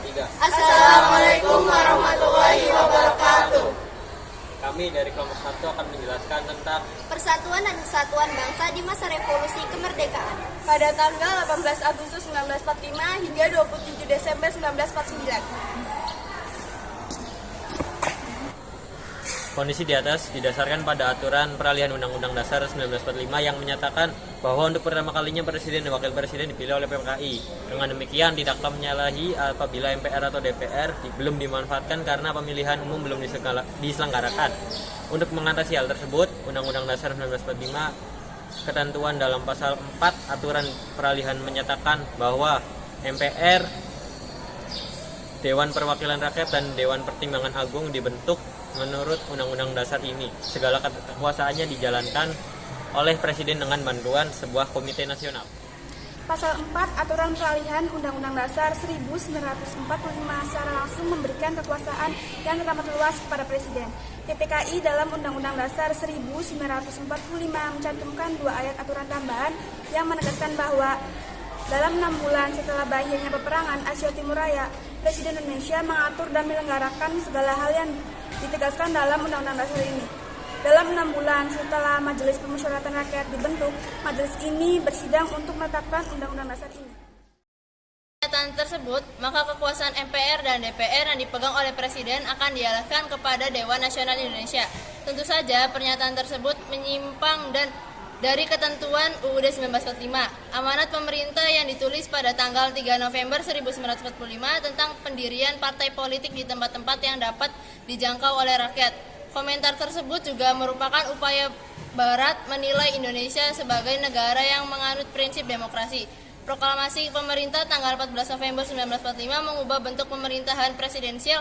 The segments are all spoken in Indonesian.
3. Assalamualaikum warahmatullahi wabarakatuh. Kami dari kelompok 1 akan menjelaskan tentang Persatuan dan Kesatuan Bangsa di masa revolusi kemerdekaan. Pada tanggal 18 Agustus 1945 hingga 27 Desember 1949. kondisi di atas didasarkan pada aturan peralihan Undang-Undang Dasar 1945 yang menyatakan bahwa untuk pertama kalinya Presiden dan Wakil Presiden dipilih oleh PKI. Dengan demikian tidaklah menyalahi apabila MPR atau DPR belum dimanfaatkan karena pemilihan umum belum diselenggarakan. Untuk mengatasi hal tersebut, Undang-Undang Dasar 1945 ketentuan dalam pasal 4 aturan peralihan menyatakan bahwa MPR, Dewan Perwakilan Rakyat dan Dewan Pertimbangan Agung dibentuk menurut Undang-Undang Dasar ini. Segala kekuasaannya dijalankan oleh Presiden dengan bantuan sebuah komite nasional. Pasal 4 Aturan Peralihan Undang-Undang Dasar 1945 secara langsung memberikan kekuasaan yang teramat luas kepada Presiden. PPKI dalam Undang-Undang Dasar 1945 mencantumkan 2 ayat aturan tambahan yang menegaskan bahwa dalam 6 bulan setelah berakhirnya peperangan Asia Timur Raya, Presiden Indonesia mengatur dan menyelenggarakan segala hal yang ditegaskan dalam Undang-Undang Dasar ini. Dalam 6 bulan setelah Majelis Permusyawaratan Rakyat dibentuk, majelis ini bersidang untuk menetapkan Undang-Undang Dasar ini. Pernyataan tersebut, maka kekuasaan MPR dan DPR yang dipegang oleh Presiden akan dialihkan kepada Dewan Nasional Indonesia. Tentu saja pernyataan tersebut menyimpang dan dari ketentuan UUD 1945, amanat pemerintah yang ditulis pada tanggal 3 November 1945 tentang pendirian partai politik di tempat-tempat yang dapat dijangkau oleh rakyat. Komentar tersebut juga merupakan upaya Barat menilai Indonesia sebagai negara yang menganut prinsip demokrasi. Proklamasi pemerintah tanggal 14 November 1945 mengubah bentuk pemerintahan presidensial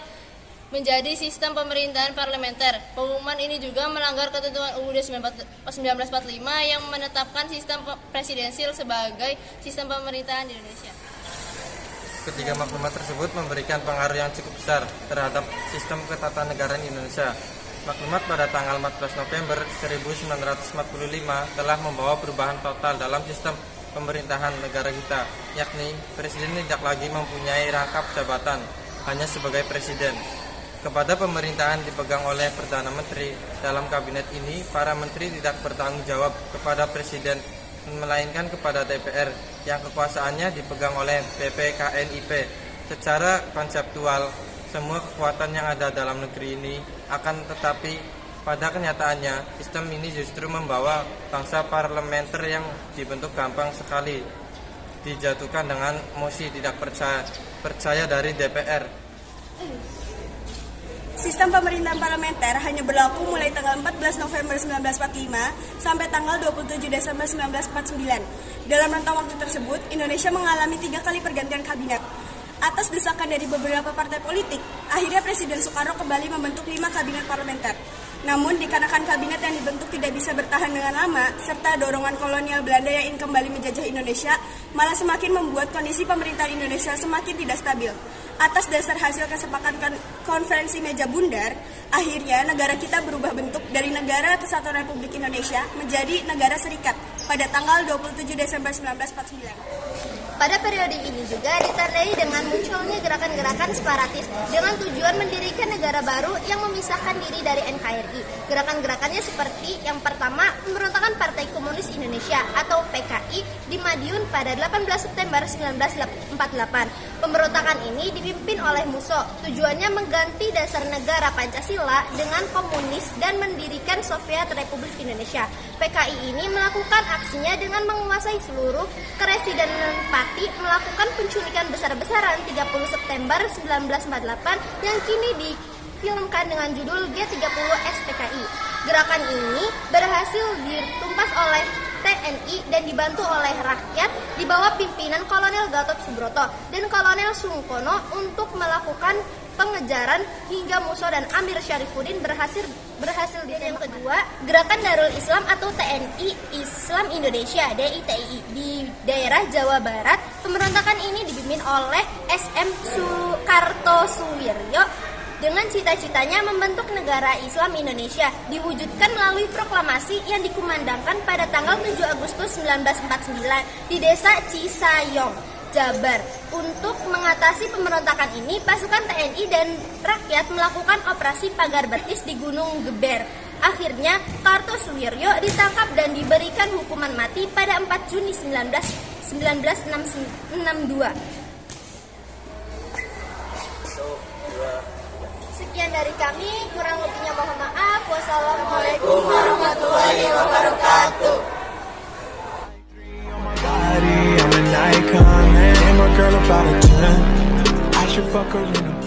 menjadi sistem pemerintahan parlementer. Pengumuman ini juga melanggar ketentuan UUD 1945 yang menetapkan sistem presidensial sebagai sistem pemerintahan di Indonesia. Ketiga maklumat tersebut memberikan pengaruh yang cukup besar terhadap sistem ketatanegaraan Indonesia. Maklumat pada tanggal 14 November 1945 telah membawa perubahan total dalam sistem pemerintahan negara kita, yakni Presiden tidak lagi mempunyai rangkap jabatan, hanya sebagai Presiden. Kepada pemerintahan dipegang oleh Perdana Menteri, dalam kabinet ini para menteri tidak bertanggung jawab kepada Presiden, melainkan kepada DPR yang kekuasaannya dipegang oleh BPKNIP. Secara konseptual, semua kekuatan yang ada dalam negeri ini akan, tetapi pada kenyataannya sistem ini justru membawa bangsa parlementer yang dibentuk gampang sekali dijatuhkan dengan mosi tidak percaya dari DPR. Sistem pemerintahan parlementer hanya berlaku mulai tanggal 14 November 1945 sampai tanggal 27 Desember 1949. Dalam rentang waktu tersebut, Indonesia mengalami 3 kali pergantian kabinet. Atas desakan dari beberapa partai politik, akhirnya Presiden Soekarno kembali membentuk 5 kabinet parlementer. Namun, dikarenakan kabinet yang dibentuk tidak bisa bertahan dengan lama, serta dorongan kolonial Belanda yang ingin kembali menjajah Indonesia, malah semakin membuat kondisi pemerintahan Indonesia semakin tidak stabil. Atas dasar hasil kesepakatan konferensi meja bundar, akhirnya negara kita berubah bentuk dari Negara Kesatuan Republik Indonesia menjadi Negara Serikat pada tanggal 27 Desember 1949. Pada periode ini juga ditandai dengan munculnya gerakan-gerakan separatis dengan tujuan mendirikan negara baru yang memisahkan diri dari NKRI. Gerakan-gerakannya seperti yang pertama, pemberontakan Partai Komunis Indonesia atau PKI di Madiun pada 18 September 1948. Pemberontakan ini dipimpin oleh Musso. Tujuannya mengganti dasar negara Pancasila dengan komunis dan mendirikan Soviet Republik Indonesia. PKI ini melakukan aksinya dengan menguasai seluruh keresidenan Pati, melakukan penculikan besar-besaran 30 September 1948 yang kini difilmkan dengan judul G30 SPKI. Gerakan ini berhasil ditumpas oleh TNI dan dibantu oleh rakyat di bawah pimpinan Kolonel Gatot Subroto dan Kolonel Sungkono untuk melakukan pengejaran hingga Musso dan Amir Syarifuddin berhasil ditembak. Yang kedua, Gerakan Darul Islam atau TNI Islam Indonesia (DITI) di daerah Jawa Barat. Pemberontakan ini dipimpin oleh SM Kartosuwiryo dengan cita-citanya membentuk negara Islam Indonesia, diwujudkan melalui proklamasi yang dikumandangkan pada tanggal 7 Agustus 1949 di desa Cisayong. Jabar. Untuk mengatasi pemberontakan ini, pasukan TNI dan rakyat melakukan operasi pagar betis di Gunung Geber. Akhirnya, Kartosuwiryo ditangkap dan diberikan hukuman mati pada 4 Juni 1962. Sekian dari kami, kurang lebihnya mohon maaf. Wassalamualaikum warahmatullahi wabarakatuh. I'm an icon, man. And my girl about a 10. I should fuck her in a